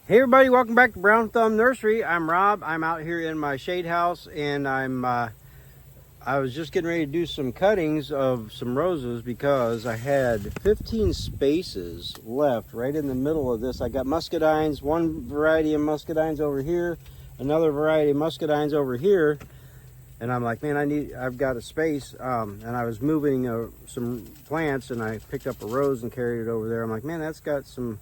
Hey everybody, welcome back to Brown Thumb Nursery. I'm Rob. I'm out here in my shade house, and I was just getting ready to do some cuttings of some roses because I had 15 spaces left right in the middle of this. I got muscadines, one variety of muscadines over here, another variety of muscadines over here, and I'm like, man, I've got a space. And I was moving some plants, and I picked up a rose and carried it over there. I'm like, man, that's got some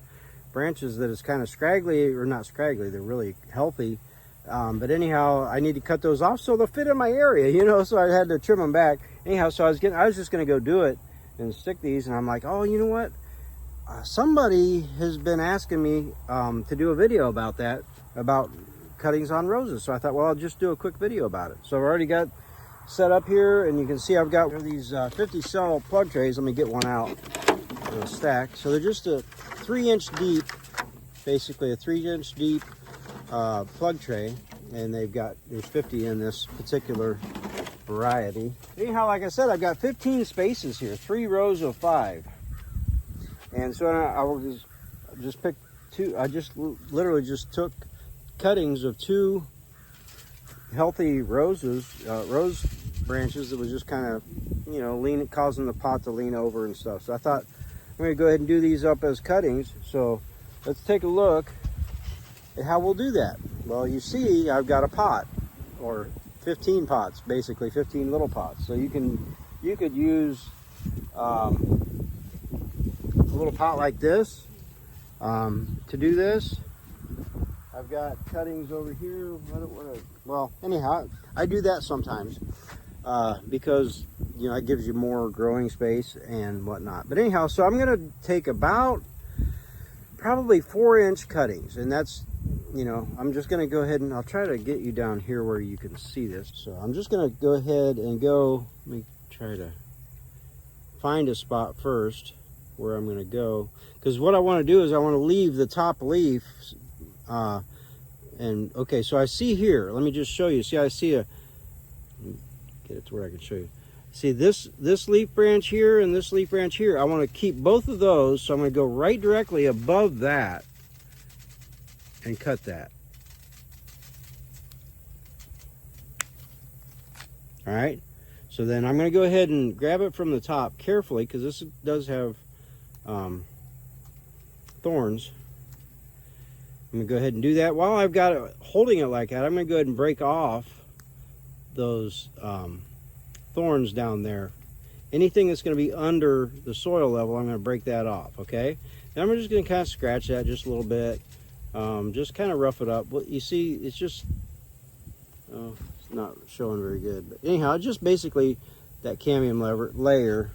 branches that is kind of scraggly, or not scraggly, they're really healthy, but anyhow, I need to cut those off so they'll fit in my area, you know, so I had to trim them back. Anyhow, so I was just going to go do it and stick these, and I'm like, oh, you know what, somebody has been asking me to do a video about that, about cuttings on roses. So I thought, well, I'll just do a quick video about it. So I've already got set up here, and you can see I've got these 50 cell plug trays. Let me get one out in a stack. So they're just a 3-inch deep, basically a 3-inch deep plug tray, and there's 50 in this particular variety. Anyhow, like I said, I've got 15 spaces here, 3 rows of 5, and so I will just pick two. I just literally just took cuttings of 2 healthy rose branches that was just kind of, you know, causing the pot to lean over and stuff. So I thought, I'm going to go ahead and do these up as cuttings. So let's take a look at how we'll do that. Well, you see I've got a pot, or 15 pots, basically 15 little pots. So you could use a little pot like this to do this. I've got cuttings over here. Well, anyhow, I do that sometimes because, you know, it gives you more growing space and whatnot. But anyhow, so I'm going to take about probably 4-inch cuttings, and that's, you know, I'm just going to go ahead and I'll try to get you down here where you can see this. So I'm just going to go ahead and let me try to find a spot first where I'm going to go, because what I want to do is I want to leave the top leaf. And okay, so I see here, let me just show you. See, I see get it to where I can show you. See this leaf branch here and this leaf branch here. I want to keep both of those, so I'm going to go right directly above that and cut that. All right, so then I'm going to go ahead and grab it from the top carefully, because this does have thorns. I'm going to go ahead and do that. While I've got it holding it like that, I'm going to go ahead and break off those thorns down there. Anything that's going to be under the soil level, I'm going to break that off, okay? Now I'm just going to kind of scratch that just a little bit. Just kind of rough it up. Well, you see, it's just, it's not showing very good. But anyhow, just basically that cadmium layer,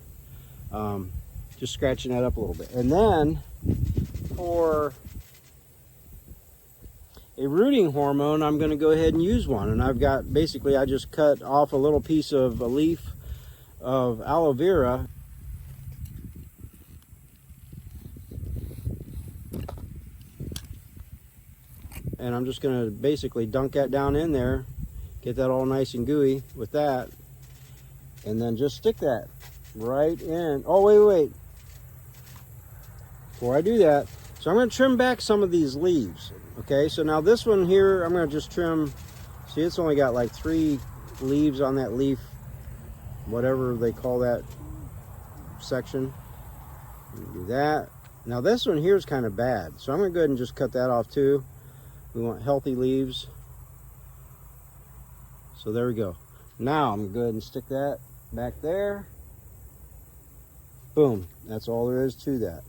just scratching that up a little bit. And then for a rooting hormone, I'm going to go ahead and use one. And I've got, basically, I just cut off a little piece of a leaf of aloe vera. And I'm just going to basically dunk that down in there, get that all nice and gooey with that, and then just stick that right in. Oh, wait. Before I do that, so I'm going to trim back some of these leaves. Okay, so now this one here, I'm going to just trim. See, it's only got like 3 leaves on that leaf, whatever they call that section. Do that. Now this one here is kind of bad, so I'm going to go ahead and just cut that off too. We want healthy leaves. So there we go. Now I'm going to go ahead and stick that back there. Boom. That's all there is to that.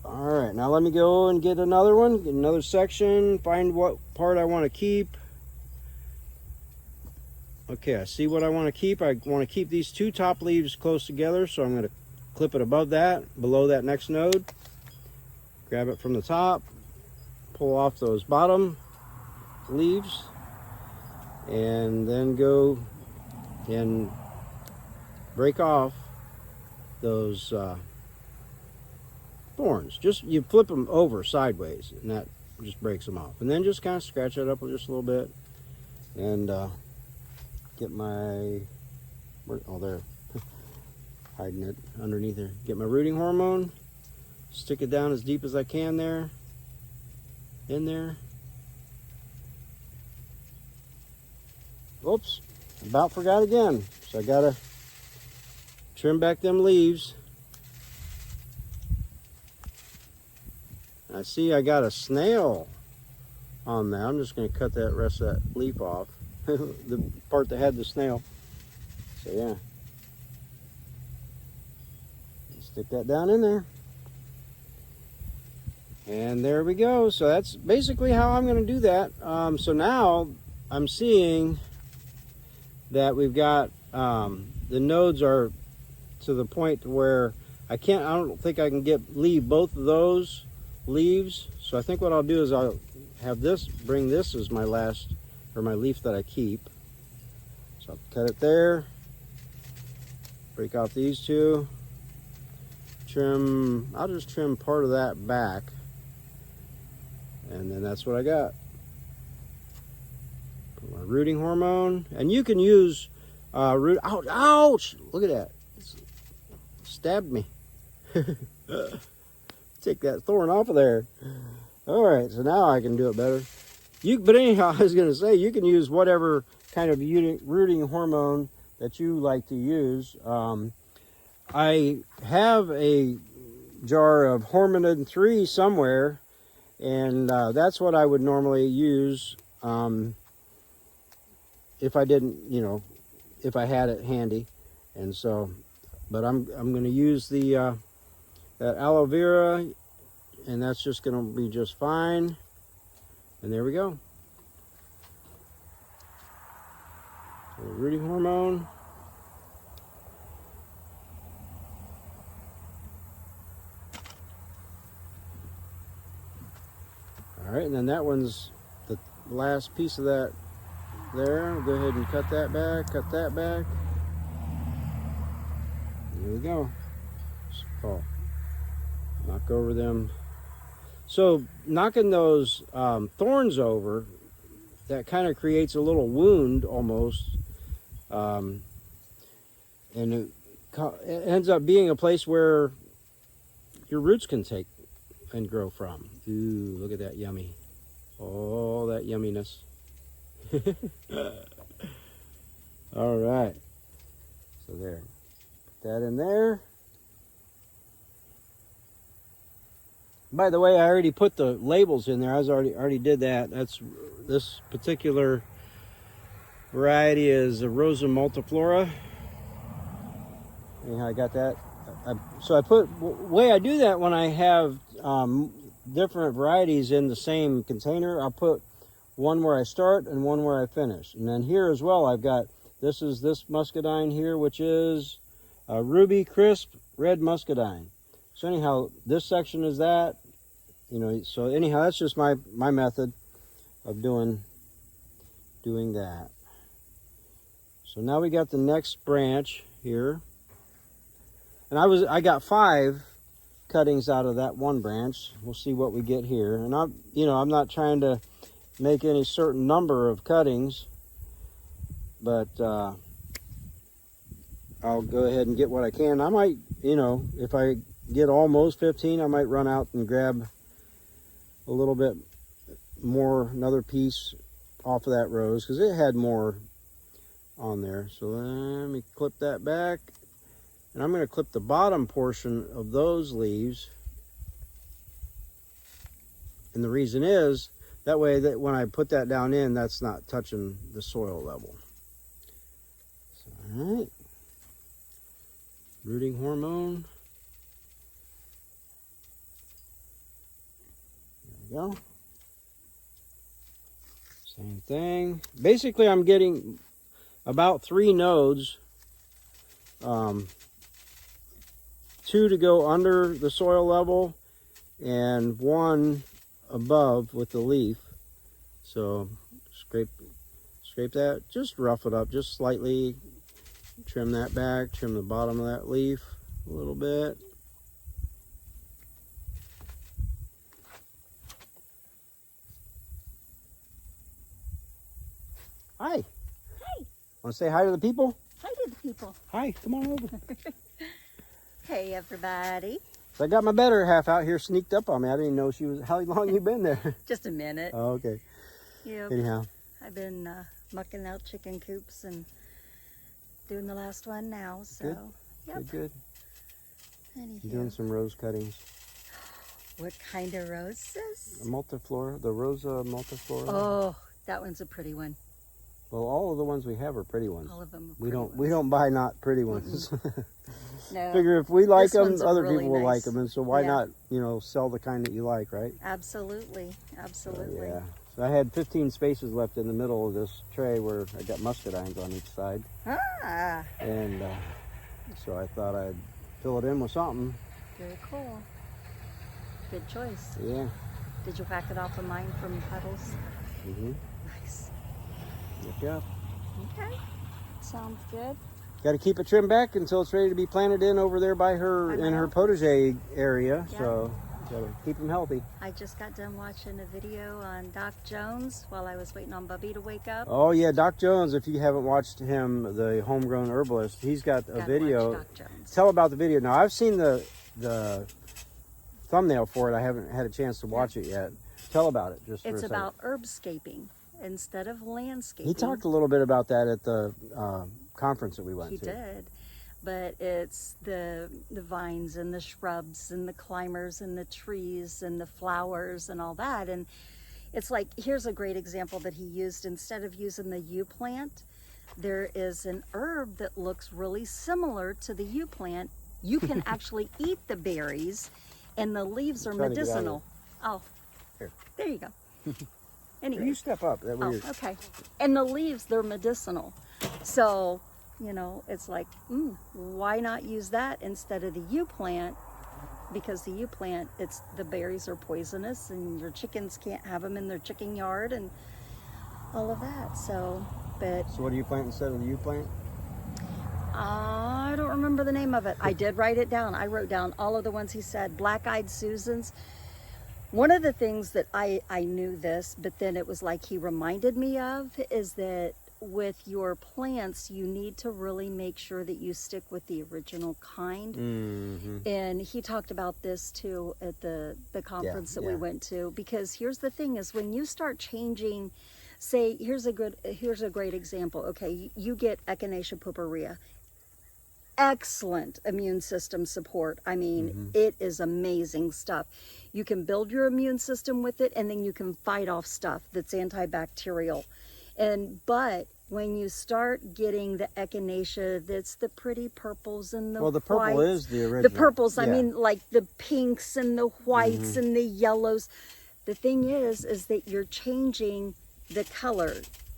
All right, now let me go and get another one, get another section, find what part I want to keep. Okay, I see what I want to keep. I want to keep these 2 top leaves close together, so I'm going to clip it above that, below that next node. Grab it from the top, pull off those bottom leaves, and then go and break off those thorns. Just, you flip them over sideways, and that just breaks them off. And then just kind of scratch it up just a little bit, and get my, oh, there, hiding it underneath there. Get my rooting hormone, stick it down as deep as I can there, in there. Oops, about forgot again. So I gotta trim back them leaves. I see I got a snail on that. I'm just gonna cut that rest of that leaf off. The part that had the snail. So yeah. Stick that down in there. And there we go. So that's basically how I'm going to do that. So now I'm seeing that we've got the nodes are to the point where I don't think I can leave both of those leaves. So I think what I'll do is I'll have bring this as my last, or my leaf that I keep. So I'll cut it there, break off these two, I'll just trim part of that back. And then that's what I got. Put my rooting hormone. And you can use ouch! Look at that. It stabbed me. Take that thorn off of there. Alright, so now I can do it better. But anyhow, I was going to say, you can use whatever kind of rooting hormone that you like to use. I have a jar of Hormonid 3 somewhere, and that's what I would normally use if I didn't, if I had it handy. And so, but I'm going to use that aloe vera, and that's just going to be just fine. And there we go. Rooting hormone. All right, and then that one's the last piece of that there. I'll go ahead and cut that back, There we go. Oh, knock over them. So knocking those thorns over, that kind of creates a little wound almost. And it ends up being a place where your roots can take and grow from. Ooh, look at that yummy. Oh, that yumminess. All right. So there. Put that in there. By the way, I already put the labels in there. I already did that. This particular variety is a Rosa Multiflora. Anyhow, I got that. So way I do that when I have different varieties in the same container, I'll put one where I start and one where I finish. And then here as well, I've got, this muscadine here, which is Ruby Crisp Red Muscadine. So anyhow, this section is that, so anyhow, that's just my method of doing that. So now we got the next branch here. And I got 5 cuttings out of that one branch. We'll see what we get here. And I'm not trying to make any certain number of cuttings, but I'll go ahead and get what I can. I might, if I get almost 15, I might run out and grab a little bit more, another piece off of that rose, because it had more on there. So let me clip that back. And I'm going to clip the bottom portion of those leaves. And the reason is, that way that when I put that down in, that's not touching the soil level. So, all right. Rooting hormone. There we go. Same thing. Basically, I'm getting about 3 nodes. 2 to go under the soil level and 1 above with the leaf. So scrape that, just rough it up just slightly, trim that back, trim the bottom of that leaf a little bit. Hi. Hi. Want to say hi to the people? Hi to the people. Hi, come on over. Hey everybody. So I got my better half out here sneaked up on me. I didn't even know she was. How long you been there? Just a minute. Oh, okay. Yep. Anyhow. I've been mucking out chicken coops and doing the last one now. So, good. Yep. Good. Anywho. Doing some rose cuttings. What kind of roses? A multiflora, the Rosa multiflora. Oh, that one's a pretty one. Well, all of the ones we have are pretty ones. All of them are pretty ones. We don't buy not pretty ones. No. Figure if we like them, other really people will like nice. them, and so why not, sell the kind that you like, right? Absolutely, absolutely. Yeah. So I had 15 spaces left in the middle of this tray where I got muscadines on each side. Ah. And so I thought I'd fill it in with something. Very cool. Good choice. Yeah. Did you pack it off of mine from Puddles? Mm-hmm. Nice. Good job. Okay. Sounds good. Got to keep it trimmed back until it's ready to be planted in over there by her in her potager area. Yeah. So got to keep them healthy. I just got done watching a video on Doc Jones while I was waiting on Bubby to wake up. Oh yeah, Doc Jones. If you haven't watched him, the homegrown herbalist, he's got a video. Watch Doc Jones. Tell about the video. Now I've seen the thumbnail for it. I haven't had a chance to watch it yet. Tell about it. It's about herbscaping instead of landscaping. He talked a little bit about that at the conference that we went to. He did. But it's the vines and the shrubs and the climbers and the trees and the flowers and all that. And it's like, here's a great example that he used. Instead of using the yew plant, there is an herb that looks really similar to the yew plant. You can actually eat the berries, and the leaves are medicinal. Oh, here. There you go. Anyway. You step up. That way oh, okay. And the leaves, they're medicinal. So, it's like, why not use that instead of the yew plant? Because the yew plant, the berries are poisonous, and your chickens can't have them in their chicken yard and all of that. So what do you plant instead of the yew plant? I don't remember the name of it. I did write it down. I wrote down all of the ones he said. Black-eyed Susans. One of the things that I knew this, but then it was like he reminded me of, is that with your plants, you need to really make sure that you stick with the original kind. Mm-hmm. And he talked about this too at the conference that we went to, because here's the thing is when you start changing, say, here's a great example. Okay, you get Echinacea purpurea. Excellent immune system support. I mean, it is amazing stuff. You can build your immune system with it, and then you can fight off stuff that's antibacterial. But when you start getting the Echinacea, that's the pretty purples and the the whites. purple is the original. The purples, I mean, like the pinks and the whites and the yellows. The thing is that you're changing the color.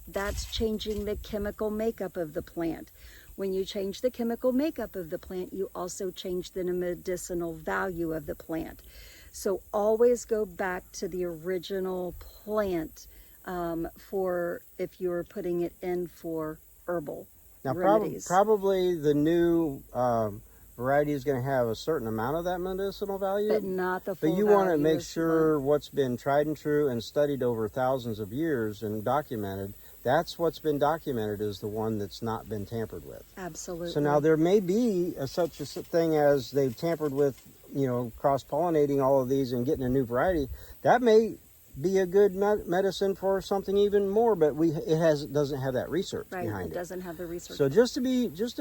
That's changing the chemical makeup of the plant. When you change the chemical makeup of the plant, you also change the medicinal value of the plant. So always go back to the original plant for if you're putting it in for herbal remedies. Probably the new variety is going to have a certain amount of that medicinal value. But not the full But you value. want to make sure what's been tried and true and studied over thousands of years and documented. That's what's been documented is the one that's not been tampered with. Absolutely. So now there may be such a thing as they've tampered with, cross-pollinating all of these and getting a new variety. That may be a good medicine for something even more, but it doesn't have that research behind it. It doesn't have the research. So just to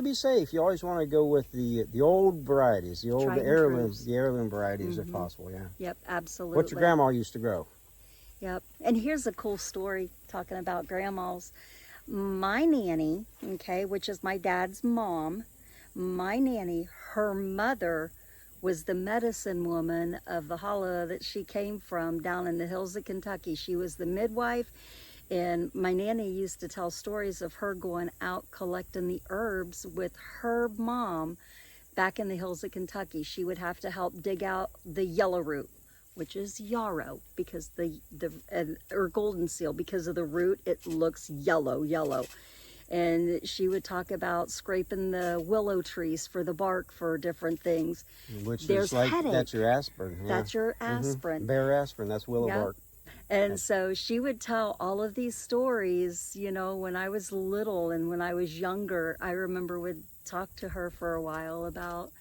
be safe, you always want to go with the old varieties, the old heirloom varieties if possible. Yeah. Yep, absolutely. What your grandma used to grow. Yep. And here's a cool story talking about grandmas. My nanny, which is my dad's mom, my nanny, her mother was the medicine woman of the hollow that she came from down in the hills of Kentucky. She was the midwife, and my nanny used to tell stories of her going out collecting the herbs with her mom back in the hills of Kentucky. She would have to help dig out the yellow root, which is yarrow, because or golden seal, because of the root, it looks yellow. And she would talk about scraping the willow trees for the bark for different things. Which There's is like, headache. That's your aspirin. Yeah. That's your aspirin. Bare aspirin, that's willow bark. And so she would tell all of these stories, when I was little and when I was younger. I remember would talk to her for a while about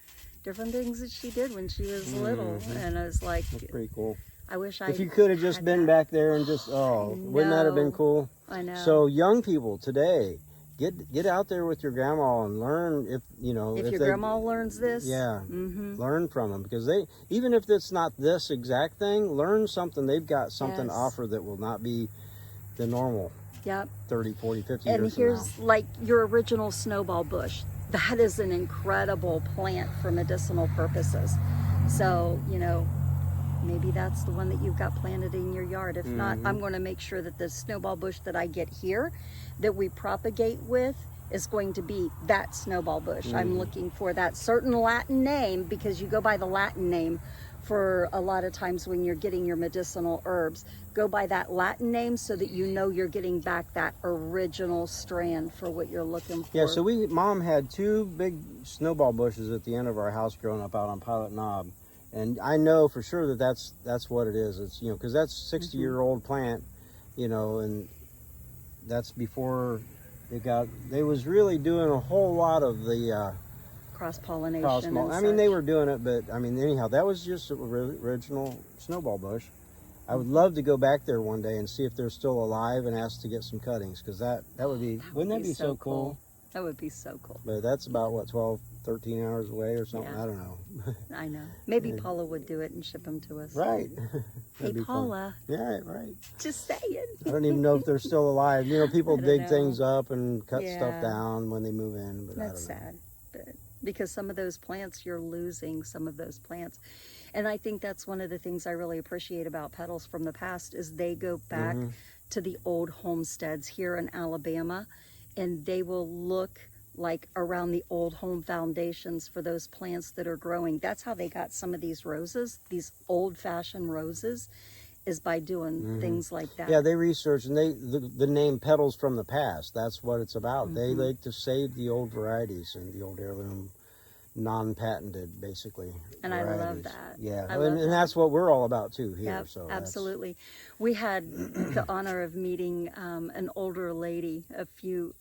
different things that she did when she was little. And I was like, That's pretty cool. I wish I If you could have just been back there and just, wouldn't that have been cool? I know. So young people today, get out there with your grandma and learn if your grandma learns this. Yeah, learn from them, because they, even if it's not this exact thing, learn something. They've got something to offer that will not be the normal. Yep. 30, 40, 50 and years here's from now. like your original snowball bush. That is an incredible plant for medicinal purposes. So, maybe that's the one that you've got planted in your yard. If not, I'm going to make sure that the snowball bush that I get here that we propagate with is going to be that snowball bush. I'm looking for that certain Latin name, because you go by the Latin name for a lot of times when you're getting your medicinal herbs. Go by that Latin name so that you know you're getting back that original strand for what you're looking for. Yeah, so Mom had 2 big snowball bushes at the end of our house growing up out on Pilot Knob. And I know for sure that that's what it is. It's, because that's 60-year-old plant, and that's before they was really doing a whole lot of the cross-pollination. I mean, they were doing it, but I mean, anyhow, that was just an original snowball bush. I would love to go back there one day and see if they're still alive and ask to get some cuttings, because that would be, wouldn't that be so cool? That would be so cool. But that's about, what, 12, 13 hours away or something? Yeah. I don't know. I know. Maybe Paula would do it and ship them to us. Right. Hey, Paula. Fun. Yeah, right. Just saying. I don't even know if they're still alive. People dig things up and cut Yeah. stuff down when they move in. But That's I don't know. sad. But because some of those plants, you're losing some of those plants. And I think that's one of the things I really appreciate about Petals from the Past is they go back to the old homesteads here in Alabama, and they will look like around the old home foundations for those plants that are growing. That's how they got some of these roses, these old-fashioned roses, is by doing things like that. Yeah, they research, and the name Petals from the Past, that's what it's about. They like to save the old varieties and the old heirloom, non-patented, basically. And varieties. I love that. Yeah, I love and that's what we're all about too here. Yep, So absolutely. We had the honor of meeting an older lady a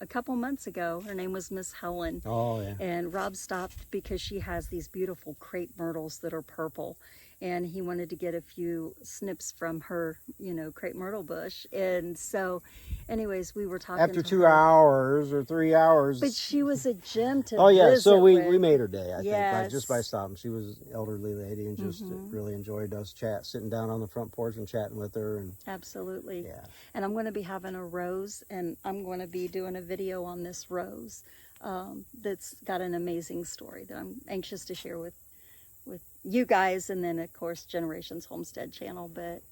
couple months ago. Her name was Miss Helen. Oh yeah. And Rob stopped because she has these beautiful crepe myrtles that are purple, and he wanted to get a few snips from her, crepe myrtle bush. And so, anyways, we were talking After to 2 her. hours or 3 hours. But she was a gem to Oh yeah, visit so we with. made her day, I think, Yes. just by stopping. She was an elderly lady and just really enjoyed us sitting down on the front porch and chatting with her. And Absolutely. yeah. And I'm going to be having a rose, and I'm going to be doing a video on this rose that's got an amazing story that I'm anxious to share with you guys, and then of course Generations Homestead channel. But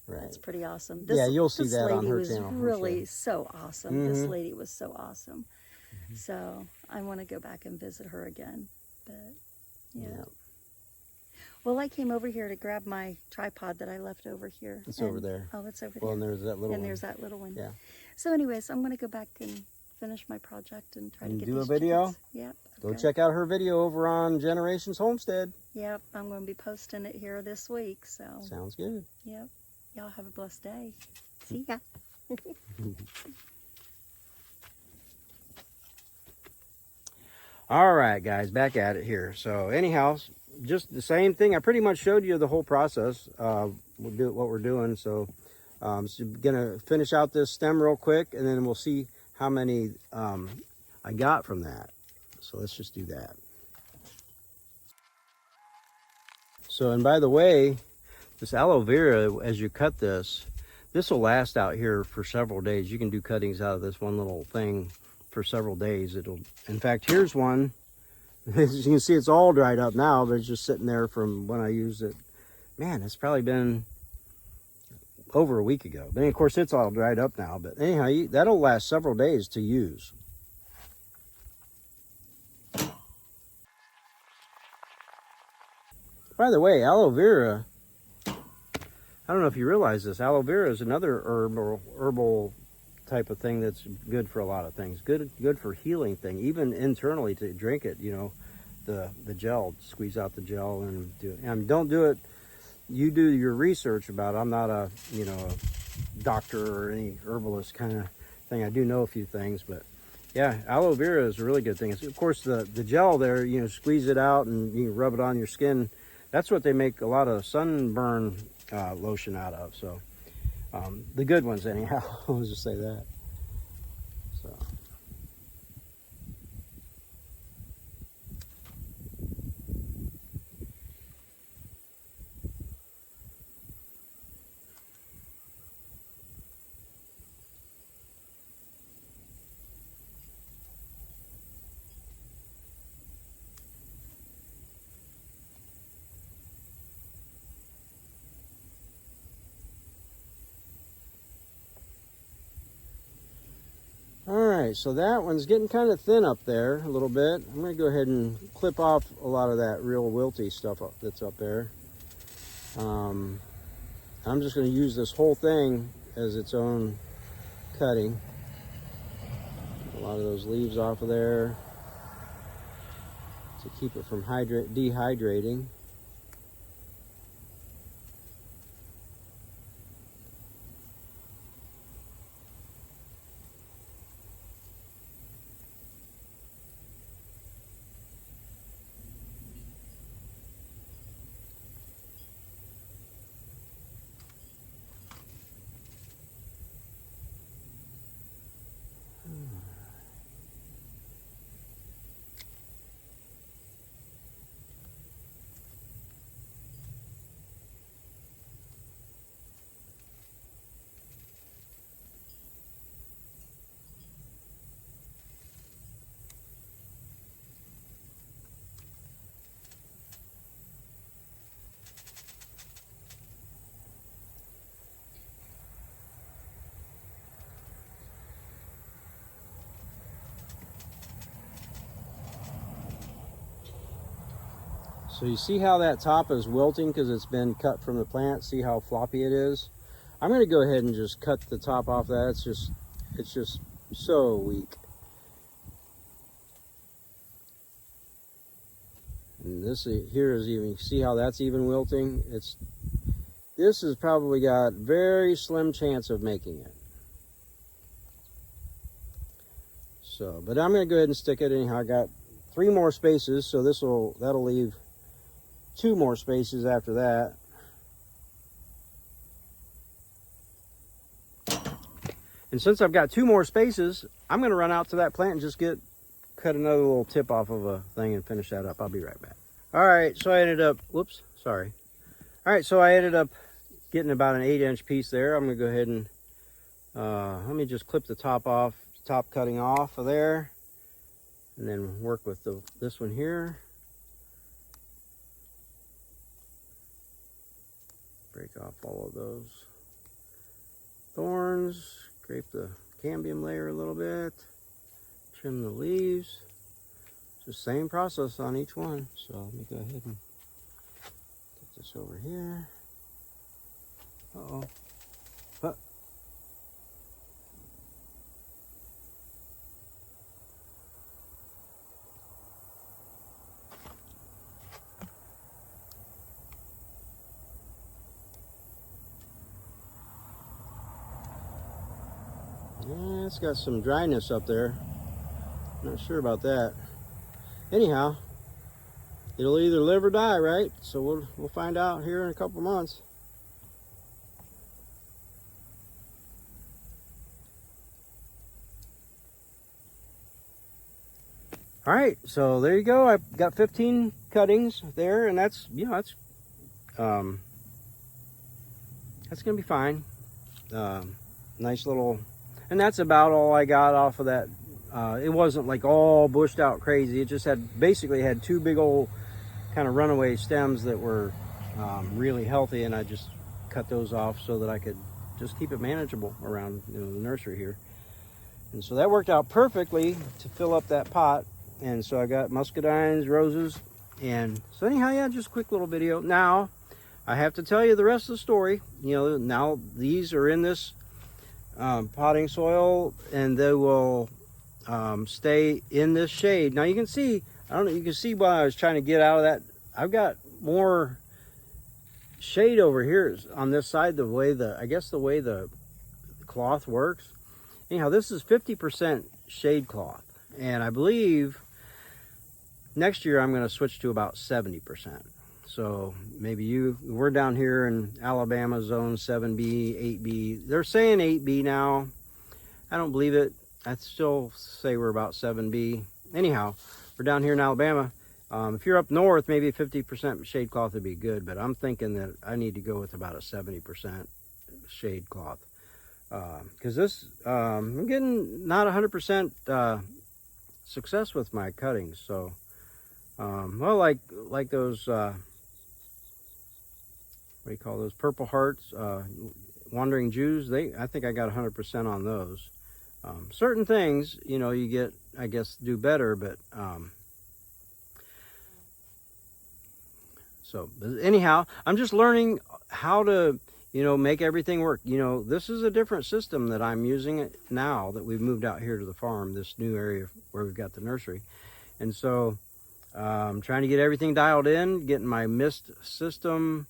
Right. that's pretty awesome. Yeah, you'll see this that on lady her was channel, for really sure. so awesome. This lady was so awesome. So I want to go back and visit her again. But yeah. Well, I came over here to grab my tripod that I left over here. It's over there. Oh, it's over there. Well, and there's that little And one. there's that little one. Yeah. So anyways, I'm going to go back and finish my project and try And to get do a these video? chickens. Yep. Go okay. check out her video over on Generations Homestead. Yep. I'm going to be posting it here this week. So, Sounds good. yep. Y'all have a blessed day. See ya. All right, guys, back at it here. So anyhow, just the same thing. I pretty much showed you the whole process. We'll do what we're doing. So I'm gonna finish out this stem real quick, and then we'll see how many I got from that. So let's just do that. So, and by the way, this aloe vera, as you cut this will last out here for several days. You can do cuttings out of this one little thing for several days. In fact, here's one. As you can see, it's all dried up now, but it's just sitting there from when I used it. Man, it's probably been over a week ago. But of course, it's all dried up now. But anyhow, that'll last several days to use. By the way, aloe vera, I don't know if you realize this, aloe vera is another herbal type of thing that's good for a lot of things. Good for healing thing, even internally to drink it, the gel, squeeze out the gel and do it. And don't do it, you do your research about it. I'm not a doctor or any herbalist kind of thing. I do know a few things, but Yeah, aloe vera is a really good thing. It's, of course, the gel there, you know, squeeze it out and you can rub it on your skin. That's what they make a lot of sunburn lotion out of. So the good ones anyhow, I'll just say that. So. All right, so that one's getting kind of thin up there a little bit. I'm going to go ahead and clip off a lot of that real wilty stuff that's up there. I'm just going to use this whole thing as its own cutting. A lot of those leaves off of there to keep it from dehydrating. So you see how that top is wilting because it's been cut from the plant. See how floppy it is? I'm going to go ahead and just cut the top off that. It's just so weak. And this here is even, see how that's even wilting? This has probably got very slim chance of making it. So, but I'm going to go ahead and stick it anyhow. I got 3 more spaces, so that'll leave 2 more spaces after that. And since I've got 2 more spaces, I'm going to run out to that plant and just cut another little tip off of a thing and finish that up. I'll be right back. All right, so I ended up, whoops, sorry. All right, so I ended up getting about an 8-inch piece there. I'm going to go ahead and let me just clip the top off, top cutting off of there, and then work with this one here. Break off all of those thorns, scrape the cambium layer a little bit, trim the leaves. It's the same process on each one. So let me go ahead and get this over here. Uh-oh. Yeah, it's got some dryness up there. Not sure about that. Anyhow, it'll either live or die, right? So we'll find out here in a couple months. All right, so there you go. I've got 15 cuttings there, and that's, you know, that's gonna be fine. Nice little. And that's about all I got off of that. It wasn't like all bushed out crazy. It just basically had 2 big old kind of runaway stems that were really healthy, and I just cut those off so that I could just keep it manageable around, you know, the nursery here. And so that worked out perfectly to fill up that pot. And so I got muscadines, roses, and so anyhow, yeah, just a quick little video. Now, I have to tell you the rest of the story. You know, now these are in this potting soil, and they will stay in this shade. Now you can see, I don't know, you can see why I was trying to get out of that. I've got more shade over here on this side, I guess the way the cloth works. Anyhow, this is 50% shade cloth. And I believe next year I'm going to switch to about 70%. So maybe we're down here in Alabama zone 7B, 8B. They're saying 8B now. I don't believe it. I still say we're about 7B. Anyhow, we're down here in Alabama. If you're up north, maybe 50% shade cloth would be good, but I'm thinking that I need to go with about a 70% shade cloth. Because this, I'm getting not 100% success with my cuttings. So, well, like those, what do you call those, Purple Hearts, Wandering Jews, I think I got 100% on those. Certain things, you know, you get, I guess, do better, but so anyhow, I'm just learning how to, you know, make everything work. You know, this is a different system that I'm using now that we've moved out here to the farm, this new area where we've got the nursery. And so I'm trying to get everything dialed in, getting my mist system,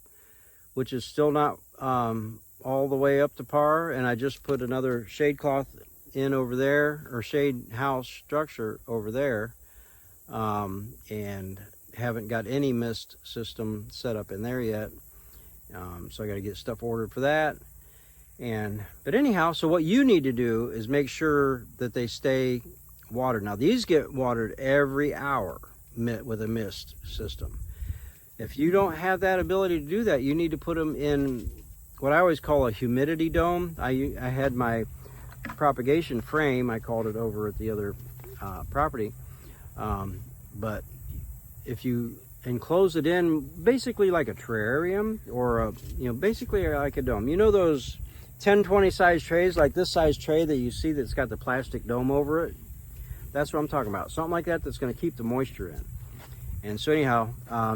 which is still not all the way up to par. And I just put another shade cloth in over there, or shade house structure over there, and haven't got any mist system set up in there yet. So I got to get stuff ordered for that. But anyhow, so what you need to do is make sure that they stay watered. Now these get watered every hour with a mist system. If you don't have that ability to do that, you need to put them in what I always call a humidity dome. I had my propagation frame, I called it, over at the other property. But if you enclose it in basically like a terrarium, or basically like a dome. You know those 10-20 size trays, like this size tray that you see that's got the plastic dome over it? That's what I'm talking about. Something like that that's going to keep the moisture in. And so anyhow,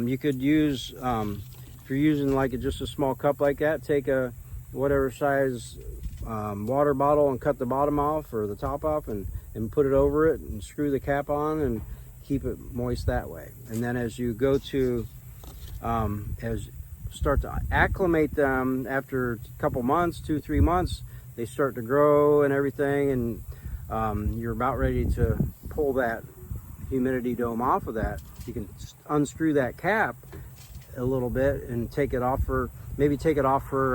you could use, if you're using like just a small cup like that, take a whatever size water bottle and cut the bottom off or the top off, and put it over it and screw the cap on and keep it moist that way. And then as you go to start to acclimate them, after a couple months, 2-3 months, they start to grow and everything, and you're about ready to pull that humidity dome off of that. You can unscrew that cap a little bit and take it off for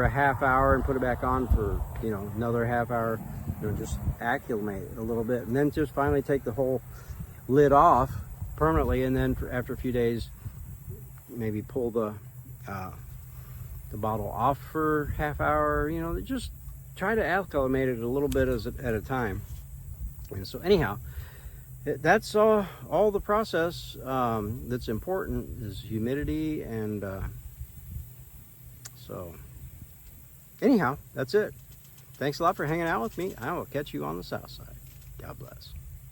a half hour and put it back on for another half hour, just acclimate a little bit, and then just finally take the whole lid off permanently. And then after a few days, maybe pull the bottle off for half hour. Just try to acclimate it a little bit at a time. And so anyhow, that's all the process that's important is humidity. And so anyhow, that's it. Thanks a lot for hanging out with me. I will catch you on the south side. God bless.